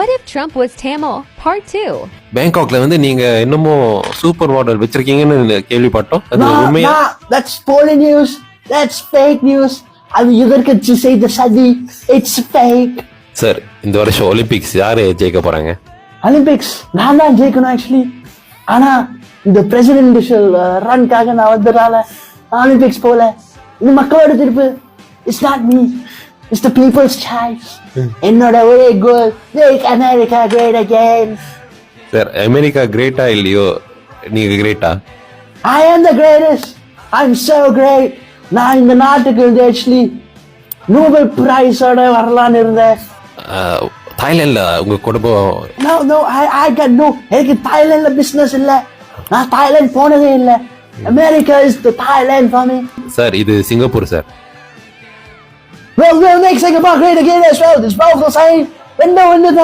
What if Trump was Tamil? Part 2. பேங்காக்ல வந்து நீங்க இன்னமும் சூப்பர் மாடல் வச்சிருக்கீங்கன்னு கேள்விப்பட்டோம். அது உண்மையா? That's Poli news. That's fake news. அது எதற்கு செய்த சதி. It's fake. சார், இந்த வருஷம் ஒலிம்பிக்ஸ் யாரு ஜெயிக்க போறாங்க? ஒலிம்பிக்ஸ் நான் தான் ஜெயிக்கணும் ஆக்சுவலி. ஆனா இந்த பிரசிடென்ஷியல் ரன்காக நான் வந்ததால ஒலிம்பிக்ஸ் போல. இது மக்களோட தீர்ப்பு. It's not me. It's the people's choice. என்னோட ஒரே goal make America great again. சார், அமெரிக்கா கிரேட்டா இல்லையோ நீங்க கிரேட்டா? I am the greatest. I'm so great. நான் இந்த நாட்டுக்கு வந்து ஆக்சுவலி நோபல் பிரைஸோட வரலான்னு இருந்தேன். தாய்லாந்துல உங்க குடும்பம்? No, I got no. எனக்கு தாய்லாந்துல பிசினஸ் இல்ல. நான் தாய்லாந்து போனதே இல்ல. America is the Thailand for me. Sir, இது Singapore sir. We'll make Singapore great again as well. It's both the same. Window into that.